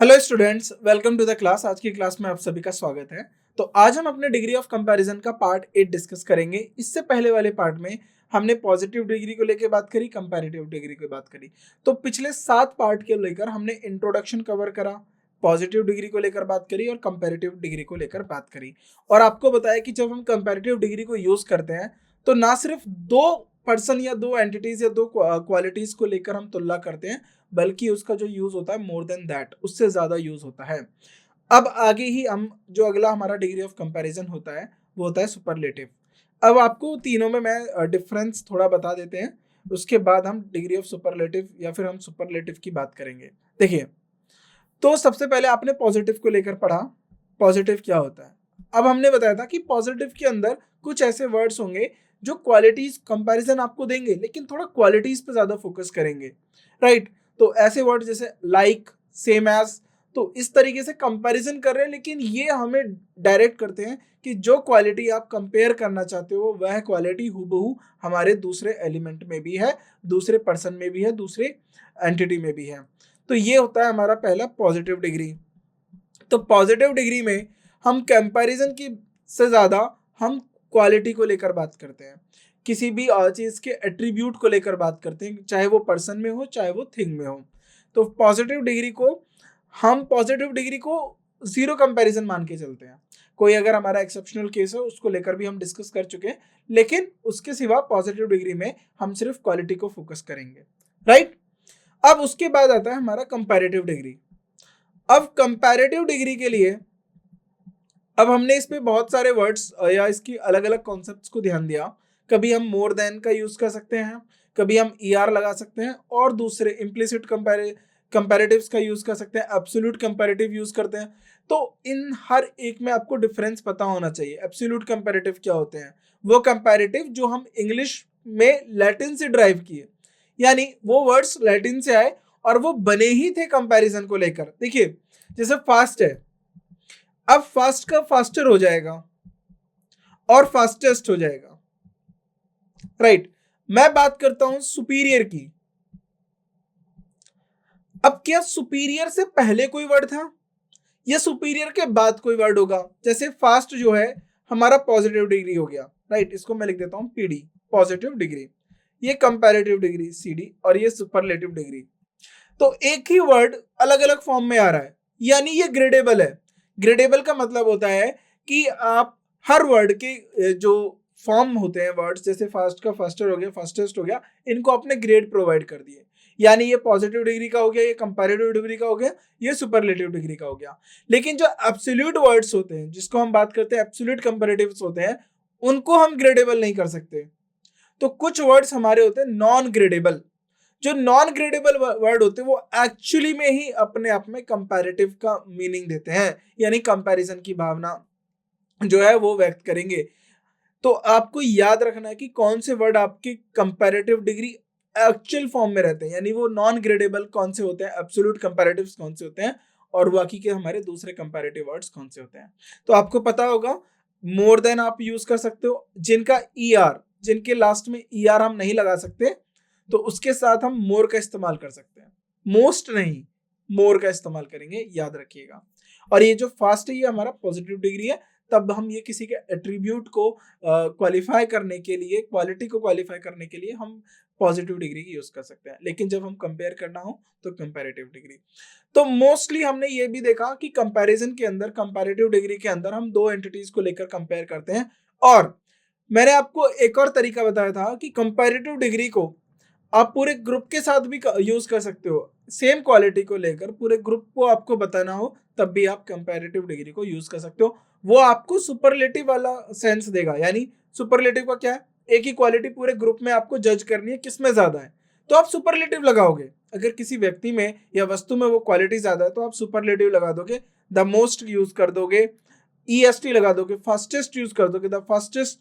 Hello students, welcome to the class. आज की class में आप सभी का स्वागत है। तो आज हम अपने डिग्री ऑफ कंपैरिजन का पार्ट 8 डिस्कस करेंगे। इससे पहले वाले पार्ट में हमने पॉजिटिव डिग्री को लेकर बात करी, कंपैरेटिव डिग्री की बात करी। तो पिछले 7 पार्ट के लेकर हमने इंट्रोडक्शन कवर करा, पॉजिटिव डिग्री को लेकर बात करी और कंपैरेटिव डिग्री को लेकर बात करी। और आपको बताया कि जब हम कंपैरेटिव डिग्री को यूज करते हैं तो ना सिर्फ दो पर्सन या दो एंटिटीज या दो क्वालिटीज को लेकर हम तुलना करते हैं, बल्कि उसका जो यूज होता है मोर देन दैट, उससे ज्यादा यूज होता है। अब आगे ही हम जो अगला हमारा डिग्री ऑफ कंपैरिजन होता है वो होता है सुपरलेटिव। अब आपको तीनों में मैं डिफरेंस थोड़ा बता देते हैं, उसके बाद हम डिग्री ऑफ सुपरलेटिव या फिर हम सुपरलेटिव की बात करेंगे। देखिए, तो सबसे पहले आपने पॉजिटिव को लेकर पढ़ा, पॉजिटिव क्या होता है। अब हमने बताया था कि पॉजिटिव के अंदर कुछ ऐसे वर्ड्स होंगे जो क्वालिटीज कंपैरिजन आपको देंगे, लेकिन थोड़ा क्वालिटीज पे ज्यादा फोकस करेंगे, राइट। तो ऐसे वर्ड जैसे लाइक, सेम एज, तो इस तरीके से कंपैरिजन कर रहे हैं, लेकिन ये हमें डायरेक्ट करते हैं कि जो क्वालिटी आप कंपेयर करना चाहते हो वह क्वालिटी हूबहू हमारे दूसरे एलिमेंट में भी है, दूसरे पर्सन में भी है, दूसरे एंटिटी में भी है। तो ये होता है हमारा पहला पॉजिटिव डिग्री। तो पॉजिटिव डिग्री में हम कंपैरिजन की से ज्यादा हम क्वालिटी को लेकर बात करते हैं, किसी भी चीज के एट्रीब्यूट को लेकर बात करते हैं, चाहे वो पर्सन में हो चाहे वो थिंग में हो। तो पॉजिटिव डिग्री को जीरो कंपैरिजन मान के चलते हैं। कोई अगर हमारा एक्सेप्शनल केस है उसको लेकर भी हम डिस्कस कर चुके हैं, लेकिन उसके सिवा पॉजिटिव डिग्री में हम सिर्फ क्वालिटी को फोकस करेंगे, राइट। अब उसके बाद आता है हमारा कंपैरेटिव डिग्री। अब कंपैरेटिव डिग्री के लिए अब हमने इसमें बहुत सारे वर्ड्स या इसकी अलग अलग कॉन्सेप्ट्स को ध्यान दिया। कभी हम मोर देन का यूज कर सकते हैं, कभी हम ईआर लगा सकते हैं, और दूसरे इम्प्लिसिट कंपैरेटिव्स का यूज कर सकते हैं, एब्सोल्यूट कंपैरेटिव यूज करते हैं। तो इन हर एक में आपको डिफरेंस पता होना चाहिए। एब्सोल्यूट कंपैरेटिव क्या होते हैं? वो कंपैरेटिव जो हम इंग्लिश में लैटिन से ड्राइव किए, यानी वो वर्ड्स लैटिन से आए और वो बने ही थे कंपैरिजन को लेकर। देखिए, जैसे फास्ट है, अब फास्ट का फास्टर हो जाएगा और फास्टेस्ट हो जाएगा, राइट। मैं बात करता हूं सुपीरियर की। अब क्या सुपीरियर से पहले कोई वर्ड था या सुपीरियर के बाद कोई वर्ड होगा? जैसे फास्ट जो है हमारा पॉजिटिव डिग्री हो गया, राइट। इसको मैं लिख देता हूं पीडी, पॉजिटिव डिग्री। ये कंपैरेटिव डिग्री सीडी, और ये सुपरलेटिव डिग्री। तो एक ही वर्ड अलग अलग फॉर्म में आ रहा है, यानी ये ग्रेडेबल है। ग्रेडेबल का मतलब होता है कि आप हर वर्ड के जो फॉर्म होते हैं वर्ड्स, जैसे फास्ट का फास्टर हो गया, फास्टेस्ट हो गया, इनको आपने ग्रेड प्रोवाइड कर दिए। यानी ये पॉजिटिव डिग्री का हो गया, ये कंपैरेटिव डिग्री का हो गया, ये सुपरलेटिव डिग्री का हो गया। लेकिन जो एब्सोल्यूट वर्ड्स होते हैं, जिसको हम बात करते हैं एब्सोल्यूट कंपैरेटिव्स होते हैं, उनको हम ग्रेडेबल नहीं कर सकते। तो कुछ वर्ड्स हमारे होते हैं नॉन ग्रेडेबल। जो नॉन ग्रेडेबल वर्ड होते हैं वो एक्चुअली में ही अपने आप में कंपैरेटिव का मीनिंग देते हैं, यानी कंपैरिजन की भावना जो है वो व्यक्त करेंगे। तो आपको याद रखना है कि कौन से वर्ड आपकी कंपैरेटिव डिग्री एक्चुअल फॉर्म में रहते हैं, यानी वो नॉन ग्रेडेबल कौन से होते हैं, एब्सोल्यूट कंपैरेटिव्स कौन से होते हैं, और बाकी के हमारे दूसरे कंपैरेटिव वर्ड्स कौन से होते हैं। तो आपको पता होगा मोर देन आप यूज कर सकते हो, जिनका ईआर, जिनके लास्ट में ईआर हम नहीं लगा सकते, तो उसके साथ हम मोर का इस्तेमाल कर सकते हैं। मोस्ट नहीं, मोर का इस्तेमाल करेंगे, याद रखिएगा। और ये जो फास्ट है ये हमारा पॉजिटिव डिग्री है। तब हम ये किसी के एट्रीब्यूट को क्वालिफाई करने के लिए, क्वालिटी को क्वालिफाई करने के लिए हम पॉजिटिव डिग्री की यूज कर सकते हैं। लेकिन जब हम कंपेयर करना हो तो कंपैरेटिव डिग्री। तो मोस्टली हमने ये भी देखा कि कंपैरिजन के अंदर, कंपैरेटिव डिग्री के अंदर हम दो एंटिटीज को लेकर कंपेयर करते हैं। और मैंने आपको एक और तरीका बताया था कि कंपैरेटिव डिग्री को आप पूरे ग्रुप के साथ भी यूज कर सकते हो। सेम क्वालिटी को लेकर पूरे ग्रुप को आपको बताना हो तब भी आप कंपैरेटिव डिग्री को यूज कर सकते हो। वो आपको सुपरलेटिव वाला सेंस देगा। यानी सुपरलेटिव का क्या है? एक ही क्वालिटी पूरे ग्रुप में आपको जज करनी है किसमें ज्यादा है, तो आप सुपरलेटिव लगाओगे। अगर किसी व्यक्ति में या वस्तु में वो क्वालिटी ज्यादा है तो आप सुपरलेटिव लगा दोगे, द मोस्ट यूज कर दोगे, ईएसटी लगा दोगे, फास्टेस्ट यूज कर दोगे, द फास्टेस्ट।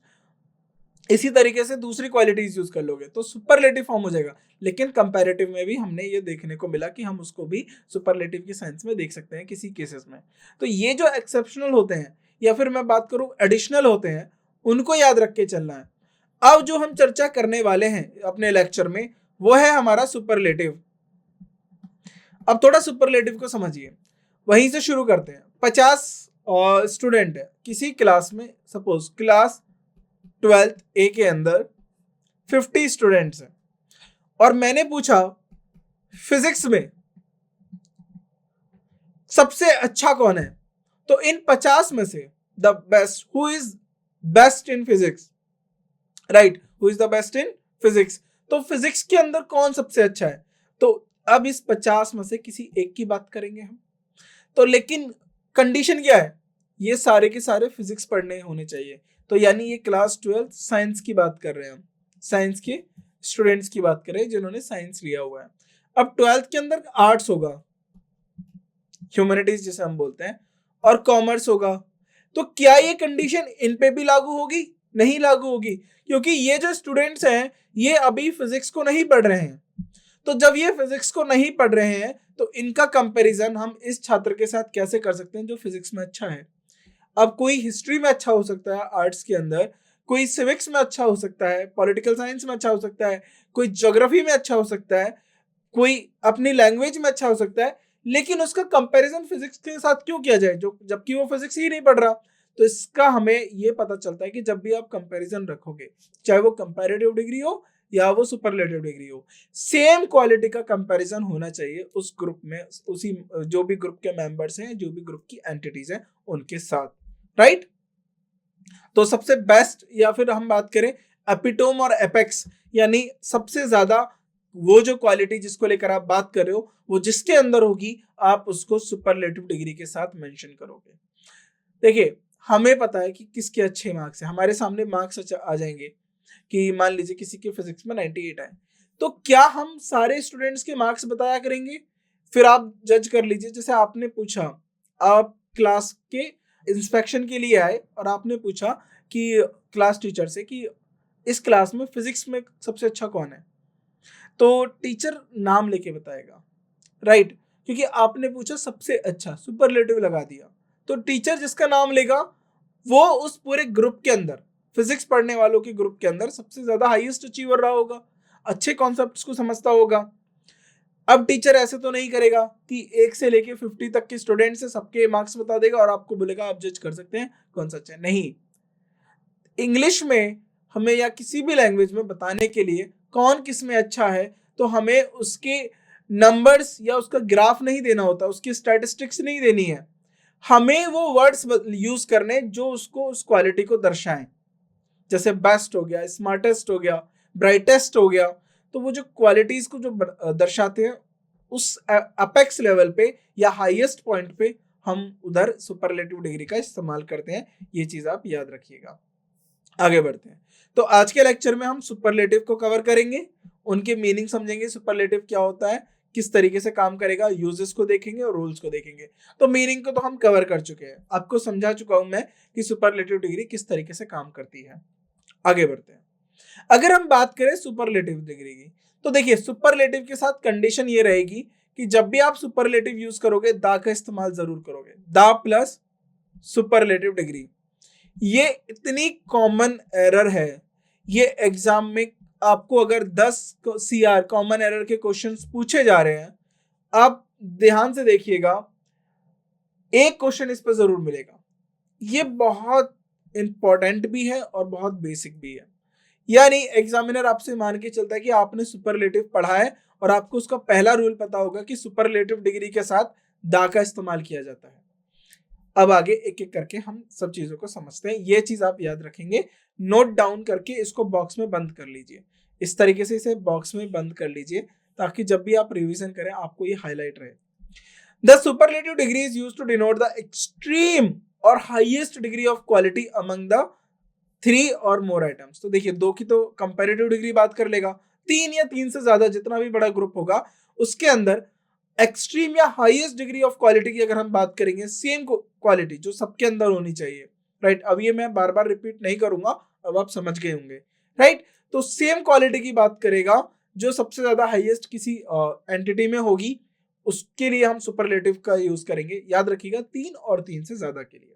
इसी तरीके से दूसरी क्वालिटीज यूज कर लोगे तो सुपरलेटिव फॉर्म हो जाएगा। लेकिन कंपैरेटिव में भी हमने ये देखने को मिला कि हम उसको भी सुपरलेटिव की सेंस में देख सकते हैं किसी केसेस में। तो ये जो एक्सेप्शनल होते हैं, या फिर मैं बात करूं एडिशनल होते हैं, उनको याद रख के चलना है। अब जो हम चर्चा करने वाले हैं अपने लेक्चर में वो है हमारा सुपरलेटिव। अब थोड़ा सुपरलेटिव को समझिए। वहीं से शुरू करते हैं। 50 स्टूडेंट है किसी क्लास में, सपोज क्लास 12th ए के अंदर 50 स्टूडेंट्स हैं, और मैंने पूछा फिजिक्स में सबसे अच्छा कौन है, तो इन 50 में से the best, who is best in physics, right, who is the best in physics, तो फिजिक्स के अंदर कौन सबसे अच्छा है, तो अब इस 50 में से किसी एक की बात करेंगे हम। तो लेकिन कंडीशन क्या है, ये सारे के सारे फिजिक्स पढ़ने होने चाहिए, तो यानी ये क्लास 12 साइंस की बात कर रहे हैं हम, साइंस के स्टूडेंट्स की बात कर रहे हैं जिन्होंने साइंस लिया हुआ है। अब 12th के अंदर आर्ट्स होगा, ह्यूमैनिटीज जिसे हम बोलते हैं, और कॉमर्स होगा, तो क्या ये कंडीशन इन पे भी लागू होगी? नहीं लागू होगी, क्योंकि ये जो स्टूडेंट्स हैं ये अभी फिजिक्स को नहीं पढ़ रहे हैं। तो जब ये फिजिक्स को नहीं पढ़ रहे हैं तो इनका कंपैरिजन हम इस छात्र के साथ कैसे कर सकते हैं जो फिजिक्स में अच्छा है। अब कोई हिस्ट्री में अच्छा हो सकता है आर्ट्स के अंदर, कोई सिविक्स में अच्छा हो सकता है, पॉलिटिकल साइंस में अच्छा हो सकता है, कोई ज्योग्राफी में अच्छा हो सकता है, कोई अपनी लैंग्वेज में अच्छा हो सकता है, लेकिन उसका कंपैरिजन फिजिक्स के साथ क्यों किया जाए जो जबकि वो फिजिक्स ही नहीं पढ़ रहा। तो इसका हमें ये पता चलता है कि जब भी आप कंपैरिजन रखोगे, चाहे वो कंपैरेटिव डिग्री हो या वो सुपरलेटिव डिग्री हो, सेम क्वालिटी का कंपैरिजन होना चाहिए उस ग्रुप में, उसी जो भी ग्रुप के मेंबर्स हैं, जो भी ग्रुप की एंटिटीज हैं उनके साथ, राइट। तो सबसे बेस्ट, या फिर हम बात करें एपिटोम और एपेक्स, यानी सबसे ज्यादा वो जो क्वालिटी जिसको लेकर आप बात कर रहे हो वो जिसके अंदर होगी आप उसको सुपरलेटिव डिग्री के साथ मेंशन करोगे। देखिए हमें पता है कि किसके अच्छे मार्क्स हैं, हमारे सामने मार्क्स आ जाएंगे कि मान लीजिए किसी के फिजिक्स में 98 आए, तो क्या हम सारे स्टूडेंट्स के मार्क्स बताया करेंगे? फिर आप जज कर लीजिए, जैसे आपने पूछा, आप क्लास के इंस्पेक्शन के लिए आए और आपने पूछा कि क्लास टीचर से कि इस क्लास में फिजिक्स में सबसे अच्छा कौन है, तो टीचर नाम लेके बताएगा, राइट, क्योंकि आपने पूछा सबसे अच्छा, सुपरलेटिव लगा दिया, तो टीचर जिसका नाम लेगा वो उस पूरे ग्रुप के अंदर, फिजिक्स पढ़ने वालों के ग्रुप के अंदर सबसे ज्यादा हाईएस्ट अचीवर रहा होगा, अच्छे कॉन्सेप्ट्स को समझता होगा। अब टीचर ऐसे तो नहीं करेगा कि 1 से लेके 50 तक के स्टूडेंट से सबके मार्क्स बता देगा और आपको बोलेगा आप जज कर सकते हैं कौन सा अच्छा है। नहीं, इंग्लिश में हमें या किसी भी लैंग्वेज में बताने के लिए कौन किस में अच्छा है तो हमें उसके नंबर्स या उसका ग्राफ नहीं देना होता, उसकी स्टैटिस्टिक्स नहीं देनी है, हमें वो वर्ड्स यूज करने जो उसको उस क्वालिटी को दर्शाएं। जैसे बेस्ट हो गया, स्मार्टेस्ट हो गया, ब्राइटेस्ट हो गया, तो वो जो क्वालिटीज को जो दर्शाते हैं उस अपेक्स लेवल पे या हाईएस्ट पॉइंट पे हम उधर सुपरलेटिव डिग्री का इस्तेमाल करते हैं। ये चीज आप याद रखिएगा। आगे बढ़ते हैं, तो आज के लेक्चर में हम सुपरलेटिव को कवर करेंगे, उनके मीनिंग समझेंगे, सुपरलेटिव क्या होता है, किस तरीके से काम करेगा, यूजेस को देखेंगे और रूल्स को देखेंगे। तो मीनिंग को तो हम कवर कर चुके हैं, आपको समझा चुका हूं मैं कि सुपरलेटिव डिग्री किस तरीके से काम करती है। आगे बढ़ते हैं, अगर हम बात करें सुपरलेटिव डिग्री की, तो देखिए सुपरलेटिव के साथ कंडीशन ये रहेगी कि जब भी आप सुपरलेटिव यूज करोगे दा का इस्तेमाल जरूर करोगे, दा प्लस सुपरलेटिव डिग्री। ये इतनी कॉमन एरर है, ये एग्जाम में आपको अगर 10 CR कॉमन एरर के क्वेश्चंस पूछे जा रहे हैं, आप ध्यान से देखिएगा, एक क्वेश्चन इस पर जरूर मिलेगा। ये बहुत इंपॉर्टेंट भी है और बहुत बेसिक भी है, यानी एग्जामिनर आपसे मान के चलता है कि आपने सुपरलेटिव पढ़ा है और आपको उसका पहला रूल पता होगा कि सुपरलेटिव डिग्री के साथ दा का इस्तेमाल किया जाता है। अब आगे एक एक करके हम सब चीजों को समझते हैं, ये चीज आप याद रखेंगे, नोट डाउन करके इसको बॉक्स में बंद कर लीजिए, इस तरीके से इसे बॉक्स में बंद कर लीजिए ताकि जब भी आप रिवीजन करें आपको ये हाईलाइट रहे। The superlative degree is used to denote the extreme और highest degree of quality among the 3 और मोर आइटम्स। तो देखिए 2 की तो कंपैरेटिव डिग्री बात कर लेगा, 3 या 3 से ज्यादा जितना भी बड़ा ग्रुप होगा उसके अंदर एक्सट्रीम या हाईएस्ट डिग्री ऑफ क्वालिटी की अगर हम बात करेंगे, सेम क्वालिटी जो सबके अंदर होनी चाहिए, राइट। अब ये मैं बार बार रिपीट नहीं करूंगा, अब आप समझ गए होंगे, राइट। तो सेम क्वालिटी की बात करेगा जो सबसे ज्यादा हाईएस्ट किसी एंटिटी में होगी, उसके लिए हम सुपरलेटिव का यूज करेंगे। याद रखिएगा 3 और 3 से ज्यादा के लिए,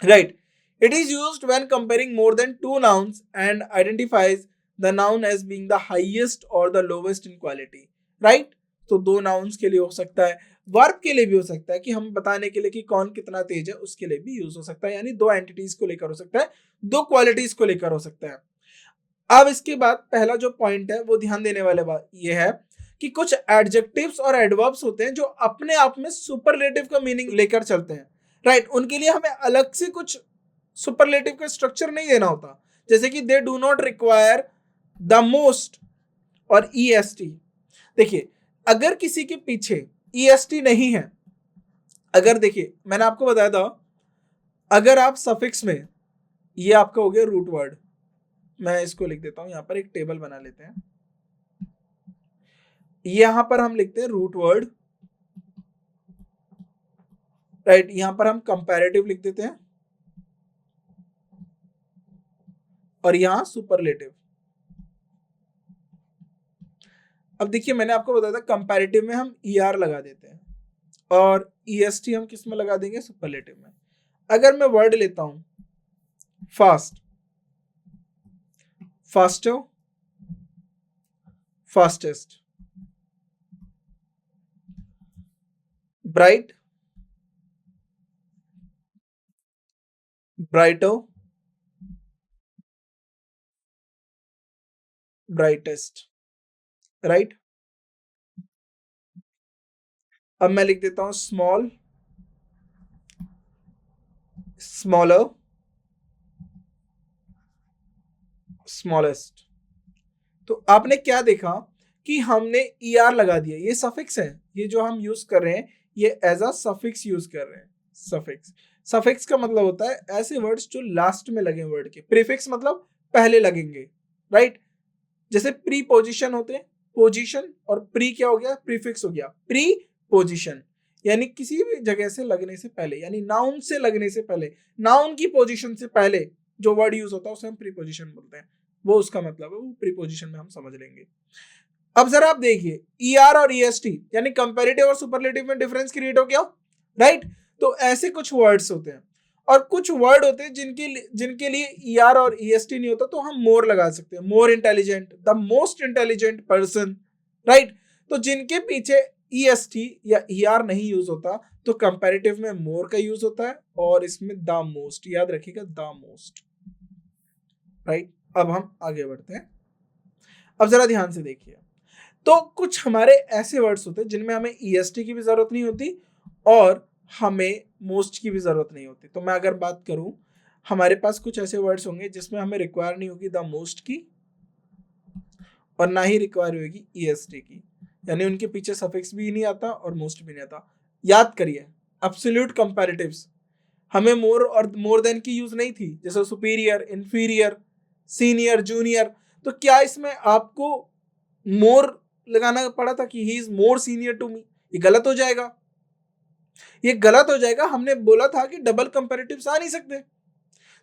right. It is used when comparing more than 2 nouns and identifies the noun as being the highest or the lowest in quality, right? तो 2 nouns के लिए हो सकता है, वर्ब के लिए भी हो सकता है कि हम बताने के लिए कि कौन कितना तेज है उसके लिए भी यूज हो सकता है, यानी दो एंटिटीज को लेकर हो सकता है, दो क्वालिटीज को लेकर हो सकता है। अब इसके बाद पहला जो पॉइंट है वो ध्यान देने वाले बात ये है कि कुछ एडजेक्टिव्स और एडवर्ब्स होते हैं जो अपने आप में सुपरलेटिव का मीनिंग लेकर चलते हैं, राइट। उनके लिए हमें अलग से कुछ सुपरलेटिव का स्ट्रक्चर नहीं देना होता, जैसे कि they do not require the most और EST। देखिए अगर किसी के पीछे EST नहीं है, अगर देखिए मैंने आपको बताया था अगर आप सफिक्स में, ये आपका हो गया रूट वर्ड, मैं इसको लिख देता हूं यहां पर, एक टेबल बना लेते हैं, यहां पर हम लिखते हैं रूट वर्ड, राइट। यहां पर हम कंपैरेटिव लिख देते हैं और यहां सुपरलेटिव। अब देखिए मैंने आपको बताया था कंपैरेटिव में हम ER लगा देते हैं और EST हम किस में लगा देंगे, सुपरलेटिव में। अगर मैं वर्ड लेता हूं fast, faster, fastest, bright, brighter, brightest, right. अब मैं लिख देता हूं स्मॉल, स्मॉलर, स्मॉलेस्ट। तो आपने क्या देखा कि हमने ER लगा दिया, ये सफिक्स है, ये जो हम यूज कर रहे हैं ये एज अ सफिक्स यूज कर रहे हैं। सफिक्स, सफिक्स का मतलब होता है ऐसे वर्ड्स जो लास्ट में लगे वर्ड के। प्रीफिक्स मतलब पहले लगेंगे, राइट। जैसे प्रीपोजिशन होते हैं, पोजीशन, और प्री क्या हो गया, प्रीफिक्स हो गया, प्री पोजीशन, यानी किसी भी जगह से लगने से पहले, यानी नाउन से लगने से पहले, नाउन की पोजीशन से पहले जो वर्ड यूज होता है उसे हम प्रीपोजिशन बोलते हैं, वो उसका मतलब है, वो प्रीपोजिशन में हम समझ लेंगे। अब जरा आप देखिए ER और EST यानी कंपैरेटिव और सुपरलेटिव में डिफरेंस क्रिएट हो गया, राइट। तो ऐसे कुछ वर्ड्स होते हैं और कुछ वर्ड होते हैं जिनके लिए ER और EST नहीं होता, तो हम मोर लगा सकते हैं, more intelligent, the most intelligent person, right. तो जिनके पीछे EST या ER नहीं यूज होता तो कंपैरेटिव में मोर का यूज होता है और इसमें द मोस्ट, याद रखिएगा द मोस्ट, राइट। अब हम आगे बढ़ते हैं। अब जरा ध्यान से देखिए, तो कुछ हमारे ऐसे वर्ड्स होते हैं जिनमें हमें EST की भी जरूरत नहीं होती और हमें मोस्ट की भी जरूरत नहीं होती। तो मैं अगर बात करूं, हमारे पास कुछ ऐसे वर्ड्स होंगे जिसमें हमें रिक्वायर नहीं होगी द मोस्ट की और ना ही रिक्वायर होगी EST की, यानी उनके पीछे सफिक्स भी नहीं आता और मोस्ट भी नहीं आता। याद करिए एब्सोल्यूट कंपैरेटिव्स हमें मोर और मोर देन की यूज नहीं थी, जैसे सुपीरियर, इंफीरियर, सीनियर, जूनियर। तो क्या इसमें आपको मोर लगाना पड़ा था कि he is more senior to me? ये गलत हो जाएगा, ये गलत हो जाएगा। हमने बोला था कि डबल कंपैरेटिव्स आ नहीं सकते।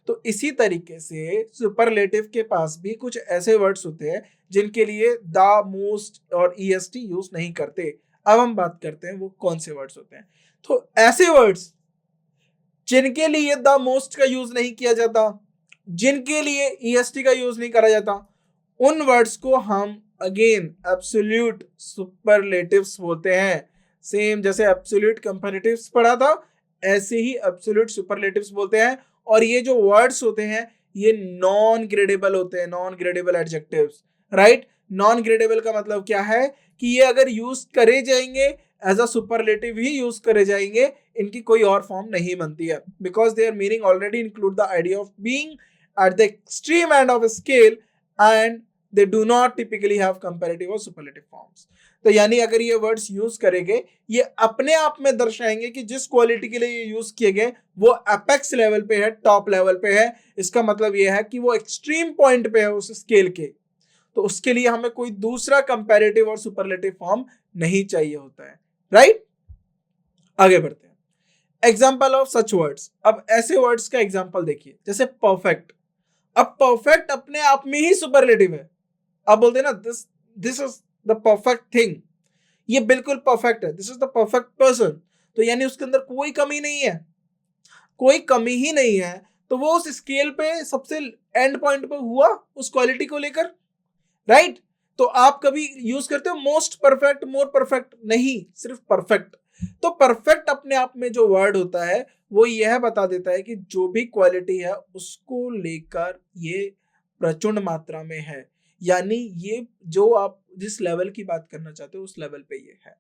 तो इसी तरीके से सुपरलेटिव के पास भी कुछ ऐसे वर्ड्स होते हैं जिनके लिए द, मोस्ट और EST यूज नहीं करते। अब हम बात करते हैं वो कौन से वर्ड्स होते हैं। तो ऐसे वर्ड्स जिनके लिए द मोस्ट का यूज नहीं किया जाता, जिनके लिए EST का यूज नहीं करा जाता, उन वर्ड्स को हम अगेन एब्सोल्यूट सुपरलेटिव्स बोलते हैं। सेम जैसे एब्सोल्यूट कंपैरेटिव्स पढ़ा था ऐसे ही एब्सोल्यूट सुपरलेटिव्स बोलते हैं। और ये जो वर्ड्स होते हैं ये नॉन ग्रेडेबल होते हैं, non gradable adjectives, right. Non gradable का मतलब क्या है कि ये अगर यूज करे जाएंगे एज अ सुपरलेटिव ही यूज करे जाएंगे, इनकी कोई और फॉर्म नहीं बनती है, because their meaning already include the idea of being at the extreme end of scale and they do not typically have comparative or superlative forms। तो यानी अगर ये वर्ड्स यूज करेंगे ये अपने आप में दर्शाएंगे कि जिस क्वालिटी के लिए ये यूज किए गए वो एपेक्स लेवल पे है, टॉप लेवल पे है। इसका मतलब ये है कि वो एक्सट्रीम पॉइंट पे है उस स्केल के, तो उसके लिए हमें कोई दूसरा कंपैरेटिव और सुपरलेटिव फॉर्म नहीं चाहिए होता है, राइट। आगे बढ़ते हैं, एग्जाम्पल ऑफ सच वर्ड्स। अब ऐसे वर्ड्स का एग्जाम्पल देखिए, जैसे परफेक्ट। अब परफेक्ट अपने आप में ही सुपरलेटिव है। आप बोलते हैं ना this is the perfect thing, ये बिल्कुल परफेक्ट है, this is the perfect person, तो यानी उसके अंदर कोई कमी नहीं है, कोई कमी ही नहीं है। तो वो उस स्केल पे सबसे एंड पॉइंट पे हुआ उस क्वालिटी को लेकर, राइट। तो आप कभी यूज करते हो मोस्ट परफेक्ट, मोर परफेक्ट? नहीं, सिर्फ परफेक्ट। तो परफेक्ट अपने आप में जो वर्ड होता है वो यह बता देता है कि जो भी क्वालिटी है उसको लेकर ये प्रचुर मात्रा में है, यानी ये जो आप जिस लेवल की बात करना चाहते हो उस लेवल पे ये है।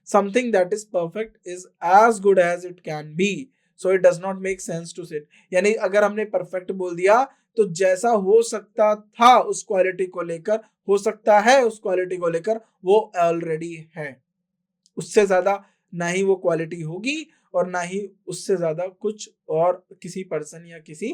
Something that is perfect is as good as it can be, so it does not make sense to sit. यानी अगर हमने परफेक्ट बोल दिया तो जैसा हो सकता था उस क्वालिटी को लेकर, हो सकता है उस क्वालिटी को लेकर, वो ऑलरेडी है। उससे ज्यादा ना ही वो क्वालिटी होगी और ना ही उससे ज्यादा कुछ और किसी पर्सन या किसी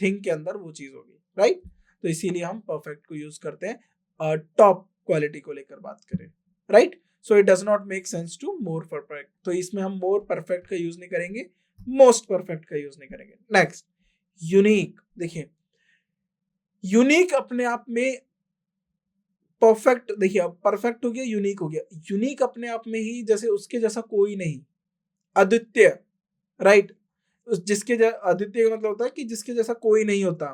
थिंग के अंदर वो चीज होगी, राइट। तो इसीलिए हम परफेक्ट को यूज करते हैं टॉप क्वालिटी को लेकर बात करें, right. So it does not make sense to more perfect, तो इसमें हम मोर परफेक्ट का यूज नहीं करेंगे, मोस्ट परफेक्ट का यूज नहीं करेंगे। Next, unique. देखिए यूनिक अपने आप में परफेक्ट, देखिए अब परफेक्ट हो गया, यूनिक हो गया। यूनिक अपने आप में ही जैसे उसके जैसा कोई नहीं, अद्वितीय, राइट। जिसके अद्वितीय का मतलब होता है कि जिसके जैसा कोई नहीं होता।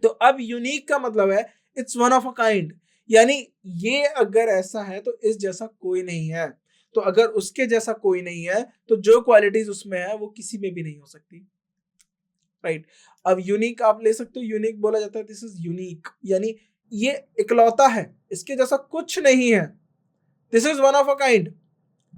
तो अब यूनिक का मतलब है it's one of a kind, यानी ये अगर ऐसा है तो इस जैसा कोई नहीं है। तो अगर उसके जैसा कोई नहीं है तो जो क्वालिटीज उसमें है वो किसी में भी नहीं हो सकती, राइट। अब यूनिक आप ले सकते हो, यूनिक बोला जाता है दिस इज यूनिक, यानी ये इकलौता है, इसके जैसा कुछ नहीं है, this is one of a kind,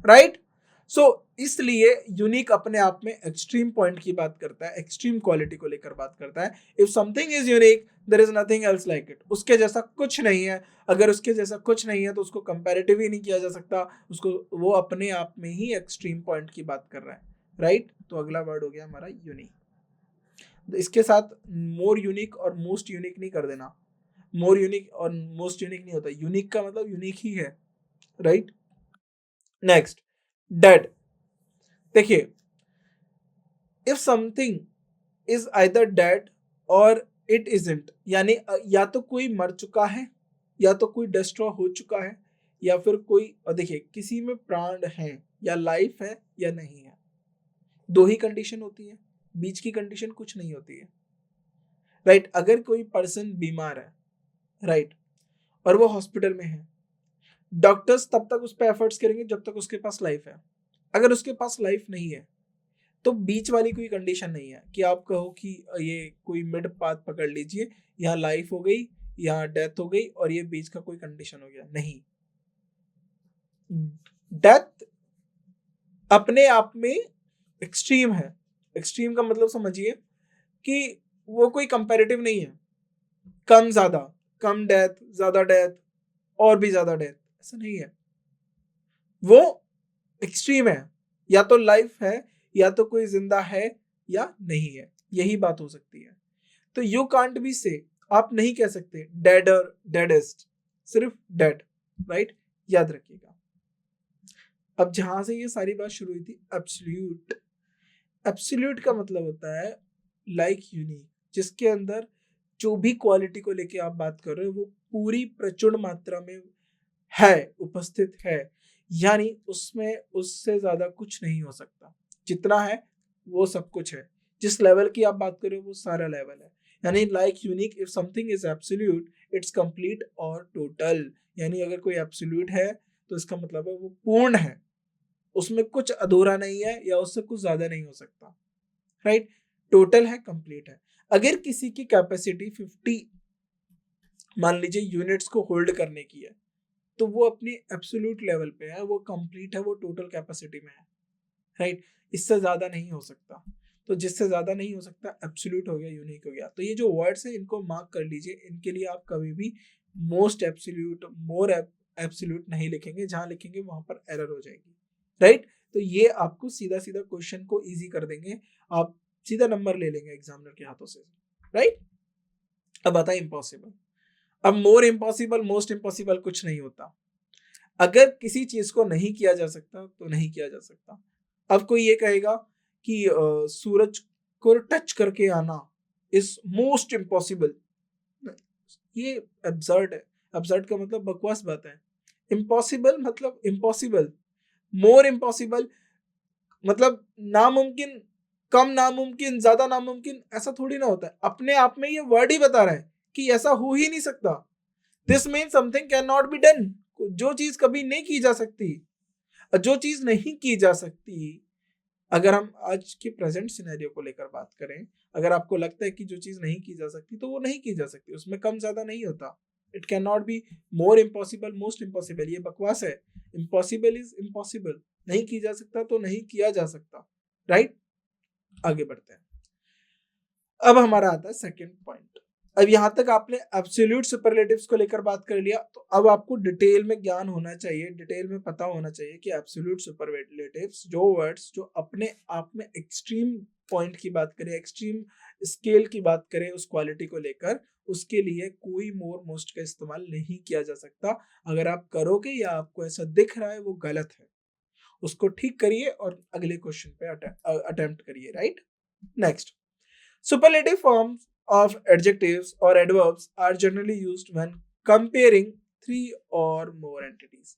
right. So इसलिए यूनिक अपने आप में एक्सट्रीम पॉइंट की बात करता है, एक्सट्रीम क्वालिटी को लेकर बात करता है। If something is unique there is nothing else like it, उसके जैसा कुछ नहीं है। अगर उसके जैसा कुछ नहीं है तो उसको कंपैरेटिव ही नहीं किया जा सकता, उसको वो अपने आप में ही एक्सट्रीम पॉइंट की बात कर रहा है, राइट। तो अगला वर्ड हो गया हमारा यूनिक। इसके साथ मोर यूनिक और मोस्ट यूनिक नहीं कर देना, मोर यूनिक और मोस्ट यूनिक नहीं होता, यूनिक का मतलब यूनिक ही है, राइट। Next, dead. देखिए if something is either dead और इट इजंट, यानी या तो कोई मर चुका है या तो कोई डिस्ट्रॉय हो चुका है या फिर कोई, देखिए किसी में प्राण है या लाइफ है या नहीं है, दो ही कंडीशन होती है, बीच की कंडीशन कुछ नहीं होती है, राइट। अगर कोई पर्सन बीमार है, राइट, और वो हॉस्पिटल में है, डॉक्टर्स तब तक उस पर एफर्ट्स करेंगे जब तक उसके पास लाइफ है। अगर उसके पास लाइफ नहीं है तो बीच वाली कोई कंडीशन नहीं है कि आप कहो कि ये कोई मिड पाथ पकड़ लीजिए, यहाँ लाइफ हो गई, यहाँ डेथ हो गई और ये बीच का कोई कंडीशन हो गया, नहीं। डेथ अपने आप में एक्सट्रीम है। एक्सट्रीम का मतलब समझिए कि वो कोई कंपैरेटिव नहीं है, कम ज्यादा, कम डेथ, ज्यादा डेथ, और भी ज्यादा डेथ, ऐसा नहीं है। वो एक्सट्रीम है, या तो लाइफ है या तो कोई जिंदा है या नहीं है, यही बात हो सकती है। तो यू कांट बी से, आप नहीं कह सकते डेड और डेडेस्ट, सिर्फ डेड, राइट, याद रखिएगा। अब जहां से ये सारी बात शुरू हुई थी, एब्सोल्यूट। एब्सोल्यूट का मतलब होता है लाइक यूनिक, जिसके अंदर जो भी क्वालिटी को लेके आप बात कर रहे हो वो पूरी प्रचुर मात्रा में है, उपस्थित है, यानी उसमें उससे ज्यादा कुछ नहीं हो सकता, जितना है वो सब कुछ है। जिस लेवल की आप बात कर रहे हो वो सारा लेवल है, यानी like unique if something is absolute it's complete और टोटल, यानी अगर कोई एब्सोल्यूट है तो इसका मतलब है वो पूर्ण है, उसमें कुछ अधूरा नहीं है या उससे कुछ ज्यादा नहीं हो सकता, राइट। टोटल है, कंप्लीट है। अगर किसी की कैपेसिटी 50 मान लीजिए यूनिट्स को होल्ड करने की है तो वो अपनी एब्सोल्यूट लेवल पे है, वो कंप्लीट है, वो टोटल कैपेसिटी में है, राइट। इससे ज्यादा नहीं हो सकता, तो जिससे ज्यादा नहीं हो सकता एब्सोल्यूट हो गया, यूनिक हो गया। तो ये जो वर्ड्स है इनको मार्क कर लीजिए, इनके लिए आप कभी भी मोस्ट एब्सोल्यूट, मोर एब्सोल्यूट नहीं लिखेंगे, जहां लिखेंगे वहां पर एरर हो जाएगी, राइट। तो ये आपको सीधा सीधा क्वेश्चन को इजी कर देंगे, आप सीधा नंबर ले लेंगे एग्जामिनर के हाथों से, राइट। अब आता है इम्पॉसिबल। अब मोर इम्पॉसिबल, मोस्ट इम्पॉसिबल कुछ नहीं होता। अगर किसी चीज को नहीं किया जा सकता तो नहीं किया जा सकता। अब कोई ये कहेगा कि सूरज को टच करके आना इज मोस्ट इम्पॉसिबल, ये अब्सर्ड है। अब्सर्ड का मतलब बकवास बात है। इम्पॉसिबल मतलब इम्पॉसिबल, मोर इम्पॉसिबल मतलब नामुमकिन, कम नामुमकिन, ज्यादा नामुमकिन, ऐसा थोड़ी ना होता है। अपने आप में ये वर्ड ही बता रहा है कि ऐसा हो ही नहीं सकता। This mean something can not be done, जो चीज कभी नहीं की जा सकती। जो चीज नहीं की जा सकती, अगर हम आज के प्रेजेंट सिनेरियो को लेकर बात करें, अगर आपको लगता है कि जो चीज नहीं की जा सकती तो वो नहीं की जा सकती, उसमें कम ज्यादा नहीं होता। It can not be more impossible, most impossible, ये बकवास है। इम्पॉसिबल इज इम्पॉसिबल, नहीं की जा सकता तो नहीं किया जा सकता, राइट। आगे बढ़ते हैं। अब हमारा आता है सेकंड पॉइंट। अब यहां तक आपने एब्सोल्यूट सुपरलेटिव्स को लेकर बात कर लिया, तो अब आपको डिटेल में ज्ञान होना चाहिए, डिटेल में पता होना चाहिए कि एब्सोल्यूट सुपरलेटिव्स जो वर्ड्स जो अपने आप में एक्सट्रीम पॉइंट की बात करें, एक्सट्रीम स्केल की बात करें उस क्वालिटी को लेकर, उसके लिए कोई मोर मोस्ट का इस्तेमाल नहीं किया जा सकता। अगर आप करोगे या आपको ऐसा दिख रहा है वो गलत है, उसको ठीक करिए और अगले क्वेश्चन पे अटेम्प्ट करिए, right. Next, superlative forms of adjectives or adverbs are generally used when comparing three or more entities.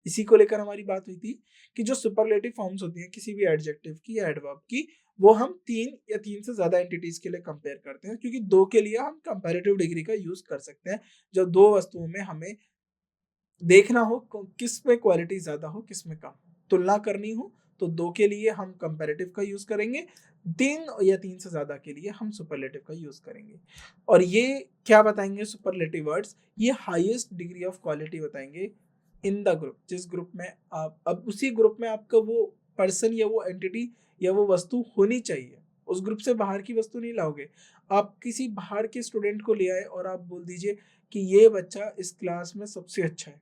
इसी को लेकर हमारी बात हुई थी कि जो सुपरलेटिव फॉर्म्स होती हैं किसी भी एडजेक्टिव की या एडवर्ब की, वो हम तीन या तीन से ज्यादा एंटिटीज के लिए कंपेयर करते हैं, क्योंकि दो के लिए हम कंपैरेटिव डिग्री का यूज कर सकते हैं। जब दो वस्तुओं में हमें देखना हो किस में क्वालिटी ज्यादा हो किस में कम, तुलना करनी हो, तो दो के लिए हम कंपैरेटिव का यूज करेंगे, तीन या तीन से ज्यादा के लिए हम सुपरलेटिव का यूज करेंगे। और ये क्या बताएंगे सुपरलेटिव वर्ड्स, ये हाईएस्ट डिग्री ऑफ क्वालिटी बताएंगे इन द ग्रुप, जिस ग्रुप में आप, अब उसी ग्रुप में आपका वो पर्सन या वो एंटिटी या वो वस्तु होनी चाहिए, उस ग्रुप से बाहर की वस्तु नहीं लाओगे। आप किसी बाहर के स्टूडेंट को ले आए और आप बोल दीजिए कि ये बच्चा इस क्लास में सबसे अच्छा है,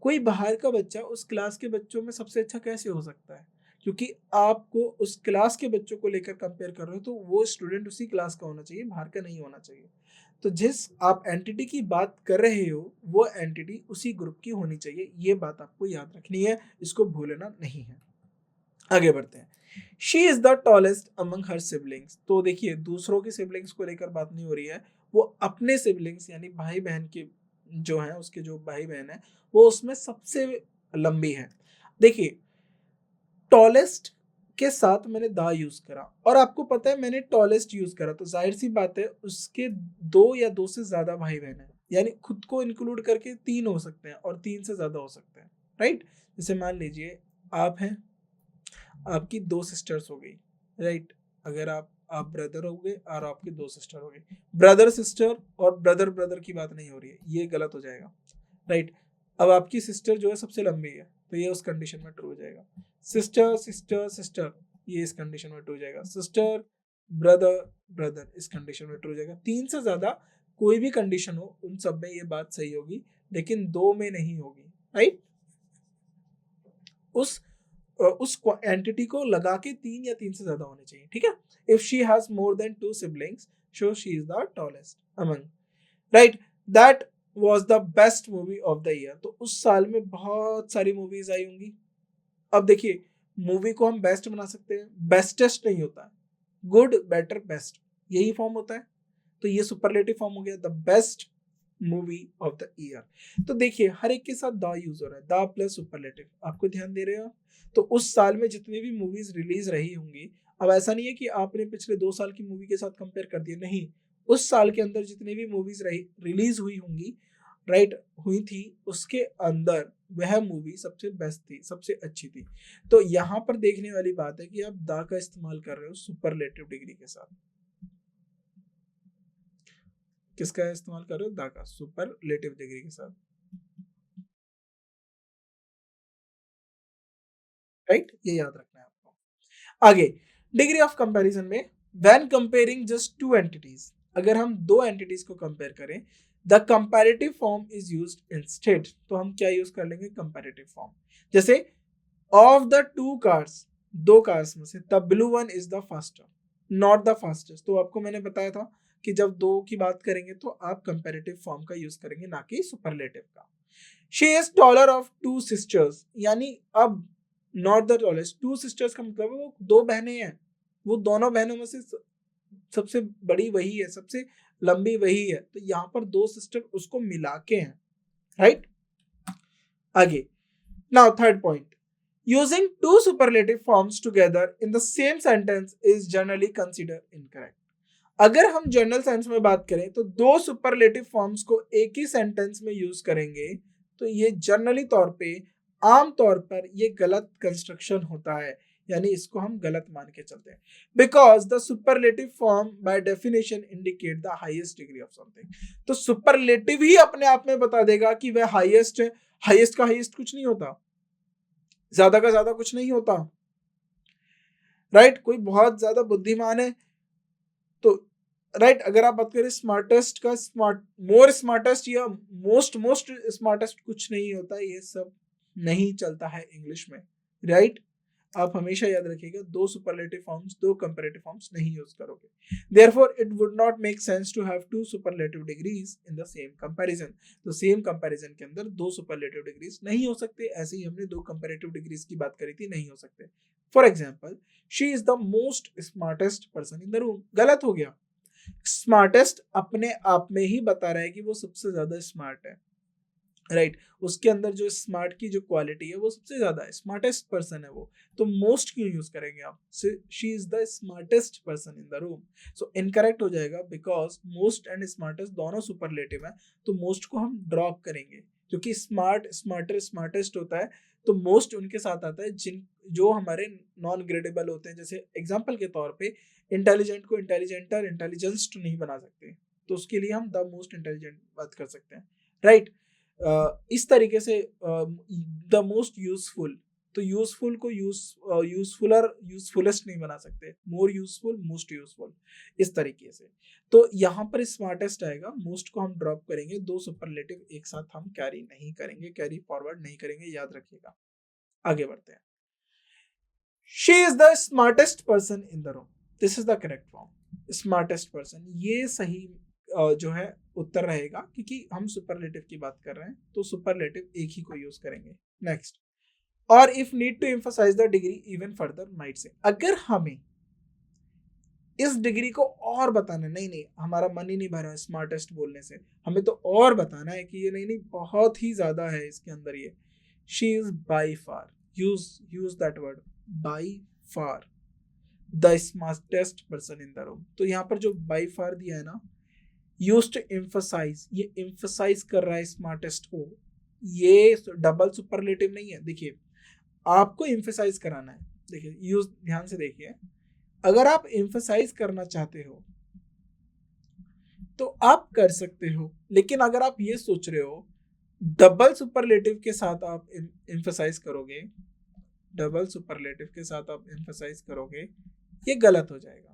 कोई बाहर का बच्चा उस क्लास के बच्चों में सबसे अच्छा कैसे हो सकता है? क्योंकि आपको उस क्लास के बच्चों को लेकर कंपेयर कर रहे हो, तो वो स्टूडेंट उसी क्लास का होना चाहिए, बाहर का नहीं होना चाहिए। तो जिस आप एंटिटी की बात कर रहे हो वो एंटिटी उसी ग्रुप की होनी चाहिए, ये बात आपको याद रखनी है, इसको भूलना नहीं है। आगे बढ़ते हैं। She is the tallest among her siblings. तो देखिए दूसरों के सिबलिंग्स को लेकर बात नहीं हो रही है, वो अपने सिबलिंग्स यानी भाई बहन के जो है, उसके जो भाई बहन है वो उसमें सबसे लंबी है। देखिए टॉलेस्ट के साथ मैंने द यूज करा और आपको पता है मैंने टॉलेस्ट यूज करा, तो जाहिर सी बात है उसके दो या दो से ज्यादा भाई बहन है, यानी खुद को इंक्लूड करके तीन हो सकते हैं और तीन से ज्यादा हो सकते हैं, राइट। जैसे मान लीजिए आप हैं, आपकी दो सिस्टर्स हो गई, राइट। अगर आप ब्रदर हो गए और आपके दो सिस्टर हो गई, ब्रदर सिस्टर और ब्रदर ब्रदर की बात नहीं हो रही है, ये गलत हो जाएगा, राइट। अब आपकी सिस्टर जो है सबसे लंबी है, तो ये उस कंडीशन में ट्रू हो जाएगा। सिस्टर सिस्टर सिस्टर, ये इस कंडीशन में ट्रू हो जाएगा। सिस्टर ब्रदर ब्रदर, इस कंडीशन में ट्रू हो जाएगा। तीन से ज्यादा कोई भी कंडीशन हो उन सब में ये बात सही होगी, लेकिन दो में नहीं होगी, राइट। उस एंटिटी को लगा के तीन या तीन से ज्यादा होने चाहिए, ठीक है। If she has more than to siblings so she is the tallest among, right. That was the best movie of the year. तो उस साल में बहुत सारी मूवीज आई होंगी। अब देखिए मूवी को हम बेस्ट बना सकते हैं, बेस्टेस्ट नहीं होता है, गुड बेटर बेस्ट यही फॉर्म होता है, तो ये सुपरलेटिव फॉर्म हो गया, the best movie of the year. तो देखिए हर एक के साथ द यूज हो रहा है, द प्लस सुपरलेटिव, आपको ध्यान दे रहे हो। तो उस साल में जितनी भी मूवीज रिलीज रही होंगी, अब ऐसा नहीं है कि आपने पिछले 2 साल की मूवी के साथ कंपेयर कर दिया, नहीं, उस साल के अंदर जितनी भी मूवीज रिलीज हुई होंगी, राइट, हुई थी, उसके अंदर वह मूवी सबसे बेस्ट थी, सबसे अच्छी थी। तो यहाँ पर देखने वाली बात है कि आप द का इस्तेमाल कर रहे हो सुपरलेटिव डिग्री के साथ। किसका इस्तेमाल कर रहे हो? द का, सुपरलेटिव डिग्री के साथ, राइट। ये याद रखना है आपको। आगे डिग्री ऑफ कंपैरिजन में when comparing just two entities, अगर हम दो एंटिटीज को कंपेयर करें, the comparative form is used instead. तो हम क्या यूज कर लेंगे? Comparative form. जैसे ऑफ द टू कार्स, दो कार्स में से the blue one is the faster, not the fastest. तो आपको मैंने बताया था कि जब दो की बात करेंगे तो आप कंपैरेटिव फॉर्म का यूज करेंगे, ना कि सुपरलेटिव का। She is taller of two sisters, यानी अब not the tallest, two sisters का मतलब है वो दो बहनें हैं, वो दोनों बहनों में से सबसे बड़ी वही है, सबसे लंबी वही है, तो यहाँ पर दो सिस्टर उसको मिला के हैं, राइट। आगे now third point, using two superlative forms together in the same sentence is generally consider incorrect. अगर हम जनरल सेंस में बात करें तो दो सुपरलेटिव फॉर्म्स को एक ही सेंटेंस में यूज करेंगे तो ये जनरली तौर पे आमतौर पर ये गलत कंस्ट्रक्शन होता है, यानी इसको हम गलत मान के चलते हैं, because the superlative form by definition indicate the highest degree of something. तो सुपरलेटिव ही अपने आप में बता देगा कि वह हाईएस्ट है। हाईएस्ट का हाईएस्ट कुछ नहीं होता, ज्यादा का ज्यादा कुछ नहीं होता, राइट? कोई बहुत ज्यादा बुद्धिमान है तो राइट, अगर आप बात करें स्मार्टेस्ट का, मोर स्मार्टेस्ट या मोस्ट स्मार्टेस्ट कुछ नहीं होता, ये सब नहीं चलता है इंग्लिश में, राइट? आप हमेशा याद रखिएगा, दो सुपरलेटिव फॉर्म्स, दो कंपैरेटिव फॉर्म्स नहीं यूज करोगे। Therefore it would not make sense to have two superlative degrees in the same comparison. तो सेम कंपैरिजन के अंदर दो सुपरलेटिव डिग्रीज नहीं हो सकते। ऐसे ही हमने दो कंपैरेटिव डिग्रीज की बात करी थी, नहीं हो सकते। For example, she is the most smartest person in the room, गलत हो गया। स्मार्टेस्ट अपने आप में ही बता रहा है कि वो सबसे ज्यादा स्मार्ट है, राइट? उसके अंदर जो स्मार्ट की जो क्वालिटी है वो सबसे ज्यादा है, स्मार्टेस्ट पर्सन है वो, तो मोस्ट क्यों यूज करेंगे आप? She is the smartest person in the room, so incorrect हो जाएगा, बिकॉज मोस्ट एंड स्मार्टेस्ट दोनों सुपरलेटिव है, तो मोस्ट को हम ड्रॉप करेंगे, क्योंकि स्मार्ट, स्मार्टर, स्मार्टेस्ट होता है, तो मोस्ट उनके साथ आता है जो हमारे नॉन ग्रेडेबल होते हैं। जैसे एग्जाम्पल के तौर पे इंटेलिजेंट को इंटेलिजेंटर, इंटेलिजेंस तो नहीं बना सकते, तो उसके लिए हम द मोस्ट इंटेलिजेंट बात कर सकते हैं, राइट? इस तरीके से द मोस्ट यूजफुल, तो यूजफुल को यूजफुलर, यूजफुलेस्ट नहीं बना सकते, मोर यूजफुल, मोस्ट यूजफुल, इस तरीके से। तो यहाँ पर स्मार्टेस्ट आएगा, मोस्ट को हम ड्रॉप करेंगे, दो सुपरलेटिव एक साथ हम कैरी नहीं करेंगे, कैरी फॉरवर्ड नहीं करेंगे, याद रखिएगा। आगे बढ़ते हैं। She is the smartest person in the room, this is the correct form, smartest person, ये सही जो है उत्तर रहेगा, क्योंकि हम सुपरलेटिव की बात कर रहे हैं, तो सुपरलेटिव एक ही को यूज करेंगे। नेक्स्ट, और if need to emphasize the degree even further might say, अगर हमें इस डिग्री को और बताना, नहीं हमारा मन ही नहीं भरा है स्मार्टेस्ट बोलने से, हमें तो और बताना है कि ये नहीं बहुत ही ज्यादा है इसके अंदर ये, she is by far, use that word, by far the smartest person in the room. तो यहाँ पर जो बाई फार दिया है ना, यूज टू एम्फसाइज, ये एम्फसाइज कर रहा है स्मार्टेस्ट को, ये डबल सुपरलेटिव नहीं है। देखिए, आपको एम्फसाइज कराना है, देखिए यूज ध्यान से देखिए, अगर आप एम्फसाइज करना चाहते हो तो आप कर सकते हो, लेकिन अगर आप ये सोच रहे हो डबल सुपरलेटिव के साथ आप एम्फसाइज करोगे, डबल सुपरलेटिव के साथ आप एम्फसाइज करोगे, ये गलत हो जाएगा।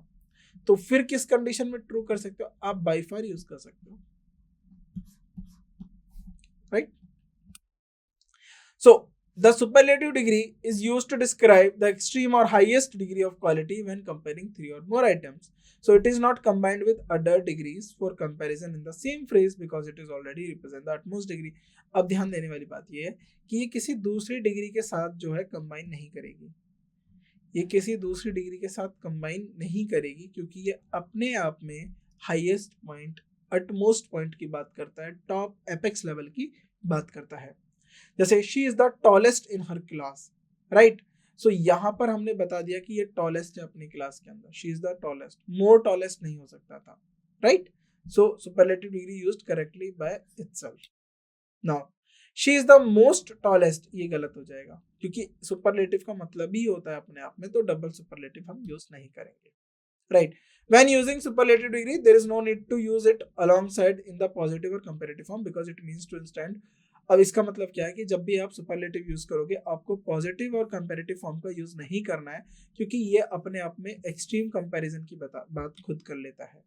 तो फिर किस कंडीशन में ट्रू कर सकते हो? आप बाई फार यूज कर सकते हो, right? So the superlative degree is used to describe the extreme और highest degree of quality when comparing three और more items, so it is not combined with other degrees for comparison in the same phrase because it is already represent the utmost degree। अब ध्यान देने वाली बात ये है कि ये किसी दूसरी डिग्री के साथ जो है कंबाइन नहीं करेगी, ये किसी दूसरी डिग्री के साथ कंबाइन नहीं करेगी, क्योंकि ये अपने आप में हाईएस्ट पॉइंट, अटमोस्ट पॉइंट की बात करता है, टॉप एपेक्स लेवल की बात करता है। जैसे she is the tallest in her class, right? So यहाँ पर हमने बता दिया कि ये टॉलेस्ट है अपनी क्लास के अंदर, she is the tallest, more tallest नहीं हो सकता था, right? So superlative degree used correctly by itself. Now she is the most tallest, ये गलत हो जाएगा, क्योंकि सुपरलेटिव का मतलब ही होता है अपने आप में, तो डबल सुपरलेटिव हम यूज नहीं करेंगे, right? When using superlative degree, there is no need to use it alongside in the positive or comparative form because it means to instant। अब इसका मतलब क्या है कि जब भी आप सुपरलेटिव यूज करोगे, आपको पॉजिटिव और कंपैरेटिव फॉर्म का यूज नहीं करना है, क्योंकि ये अपने आप में एक्सट्रीम कंपैरिजन की बात खुद कर लेता है।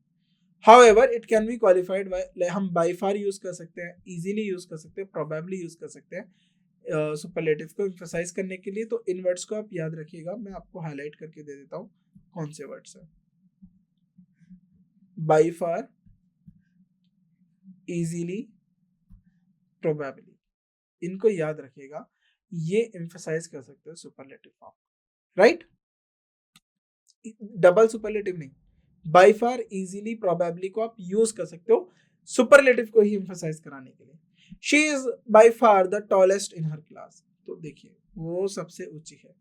However, it can be qualified by, हम by far यूज कर सकते हैं, easily यूज कर सकते हैं, probably यूज कर सकते हैं सुपरलेटिव को एम्फसाइज करने के लिए। तो इन वर्ड्स को आप याद रखिएगा, मैं आपको हाईलाइट करके दे देता हूँ कौन से वर्ड्स है। by far, easily, probably, इनको याद रखिएगा, ये एम्फसाइज कर सकते हो superlative form, right? Double superlative नहीं, बाय फार, इजीली, प्रोबेबली को आप यूज कर सकते हो सुपरलेटिव को ही एम्फसाइज कराने के लिए। She is by far the tallest in her class, तो देखिए वो सबसे ऊंची है,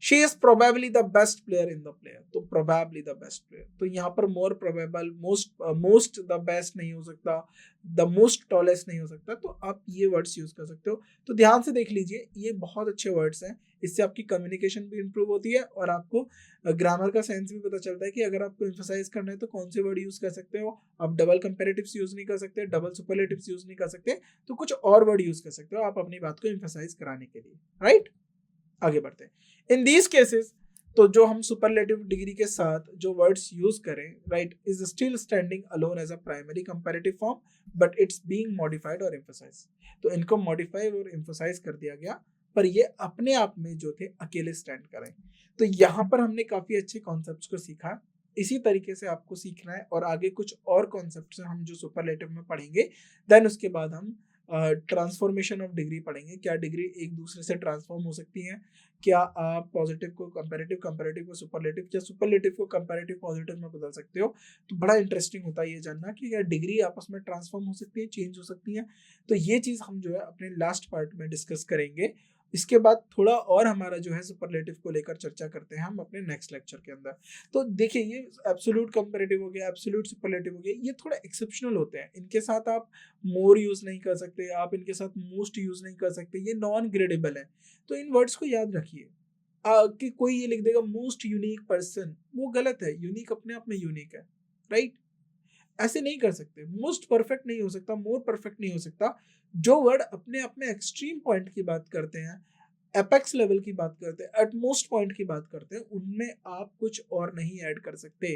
she is probably the best player in the player, तो प्रोबेबली द बेस्ट प्लेयर, तो यहाँ पर मोर प्रोबेबल, मोस्ट द बेस्ट नहीं हो सकता, द मोस्ट टॉलेस्ट नहीं हो सकता, तो आप ये वर्ड्स यूज कर सकते हो। तो ध्यान से देख लीजिए, ये बहुत अच्छे वर्ड्स हैं, इससे आपकी कम्युनिकेशन भी इंप्रूव होती है और आपको ग्रामर का सेंस भी पता चलता है कि अगर आपको एम्फसाइज करना है तो कौन से वर्ड यूज कर सकते हो। आप डबल कंपेरेटिव्स यूज नहीं कर सकते, डबल सुपरलेटिव्स यूज नहीं कर सकते, तो कुछ और वर्ड यूज कर सकते हो आप अपनी बात को एम्फसाइज कराने के लिए, राइट। आगे बढ़ते हैं। इन दीज केसेस, तो जो हम सुपरलेटिव डिग्री के साथ जो वर्ड्स यूज करें, right, is still standing alone as a primary comparative form, but it's being modified और एम्फसाइज। तो इनको मॉडिफाई और एम्फसाइज कर दिया गया, पर ये अपने आप में जो थे अकेले स्टैंड करें। तो यहाँ पर हमने काफी अच्छे कॉन्सेप्ट्स को सीखा। इसी तरीके से आपको सीखना है और आगे कुछ और कॉन्सेप्ट्स हम जो सुपरलेटिव में पढ़ेंगे, देन उसके बाद हम ट्रांसफॉर्मेशन ऑफ डिग्री पढ़ेंगे। क्या डिग्री एक दूसरे से ट्रांसफॉर्म हो सकती है, क्या आप पॉजिटिव को कंपैरेटिव, कंपैरेटिव को सुपरलेटिव, या सुपरलेटिव को कंपैरेटिव पॉजिटिव में बदल सकते हो। तो बड़ा इंटरेस्टिंग होता है ये जानना कि क्या डिग्री आपस में ट्रांसफॉर्म हो सकती है, चेंज हो सकती है। तो ये चीज़ हम जो है अपने लास्ट पार्ट में डिस्कस करेंगे। इसके बाद थोड़ा और हमारा जो है सुपरलेटिव को लेकर चर्चा करते हैं हम अपने नेक्स्ट लेक्चर के अंदर। तो देखिए, ये एब्सोल्यूट कंपैरेटिव हो गया, एब्सोल्यूट सुपरलेटिव हो गया, ये थोड़ा एक्सेप्शनल होते हैं। इनके साथ आप मोर यूज नहीं कर सकते, आप इनके साथ मोस्ट यूज नहीं कर सकते, ये नॉन ग्रेडेबल है। तो इन वर्ड्स को याद रखिए। कि कोई ये लिख देगा मोस्ट यूनिक पर्सन, वो गलत है। यूनिक अपने आप में यूनिक है, राइट। ऐसे नहीं कर सकते। मोस्ट परफेक्ट नहीं हो सकता, मोर परफेक्ट नहीं हो सकता। जो वर्ड अपने आप में एक्सट्रीम पॉइंट की बात करते हैं, एपेक्स लेवल की बात करते हैं, एटमोस्ट पॉइंट की बात करते हैं, उनमें आप कुछ और नहीं ऐड कर सकते।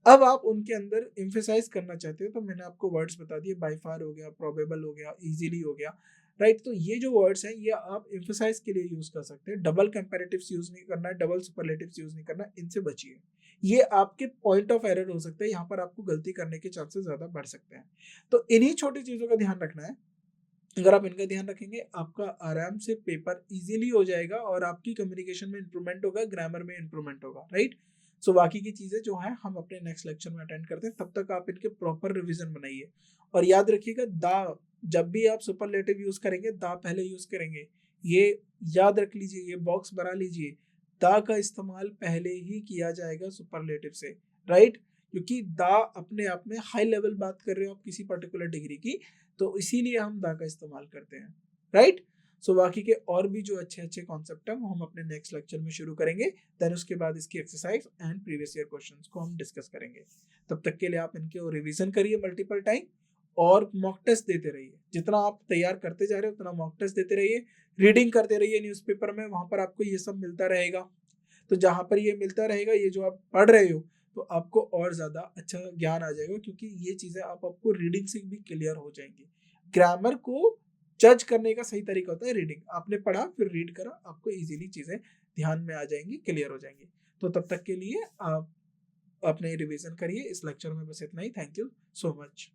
अब आप उनके अंदर एम्फेसाइज करना चाहते हो, तो मैंने आपको वर्ड्स बता दिए। बाय फार हो गया, प्रोबेबल हो गया, इजीली हो गया, राइट। तो ये जो वर्ड्स हैं ये आप एम्फेसाइज के लिए यूज कर सकते हैं। डबल कंपैरेटिव्स यूज नहीं करना है, डबल सुपरलेटिव्स यूज नहीं करना है, इनसे बचिए। ये आपके पॉइंट ऑफ एरर हो सकते हैं, यहाँ पर आपको गलती करने के चांसेस ज्यादा बढ़ सकते हैं। तो इन्हीं छोटी चीजों का ध्यान रखना है। अगर आप इनका ध्यान रखेंगे, आपका आराम से पेपर इजीली हो जाएगा और आपकी कम्युनिकेशन में इंप्रूवमेंट होगा, ग्रामर में इंप्रूवमेंट होगा, राइट। सो बाकी की चीजें जो है हम अपने नेक्स्ट लेक्चर में अटेंड करते हैं। तब तक आप इनके प्रॉपर रिवीजन बनाइए और याद रखिएगा, दा, जब भी आप सुपरलेटिव यूज करेंगे दा पहले यूज करेंगे। ये याद रख लीजिए, ये बॉक्स बना लीजिए। दा का इस्तेमाल पहले ही किया जाएगा सुपरलेटिव से, राइट। क्योंकि दा अपने आप में हाई लेवल बात कर रहे हो आप किसी पर्टिकुलर डिग्री की, तो इसीलिए हम दा का इस्तेमाल करते हैं, राइट। सो बाकी के और भी जो अच्छे अच्छे कॉन्सेप्ट हैं वो हम अपने नेक्स्ट लेक्चर में शुरू करेंगे। देन उसके बाद इसकी exercise and previous year questions को हम डिस्कस करेंगे। तब तक के लिए आप इनके रिवीजन करिए मल्टीपल टाइम और मॉक टेस्ट देते रहिए। जितना आप तैयार करते जा रहे हो उतना मॉक टेस्ट देते रहिए, रीडिंग करते रहिए न्यूज़पेपर में, वहां पर आपको ये सब मिलता रहेगा। तो जहां पर ये मिलता रहेगा, ये जो आप पढ़ रहे हो, तो आपको और ज्यादा अच्छा ज्ञान आ जाएगा, क्योंकि ये चीजें आपको रीडिंग से भी क्लियर हो जाएंगी। ग्रामर को जज करने का सही तरीका होता है रीडिंग। आपने पढ़ा फिर रीड करा, आपको इजीली चीजें ध्यान में आ जाएंगी, क्लियर हो जाएंगी। तो तब तक के लिए आप अपने रिवीजन करिए। इस लेक्चर में बस इतना ही। Thank you so much.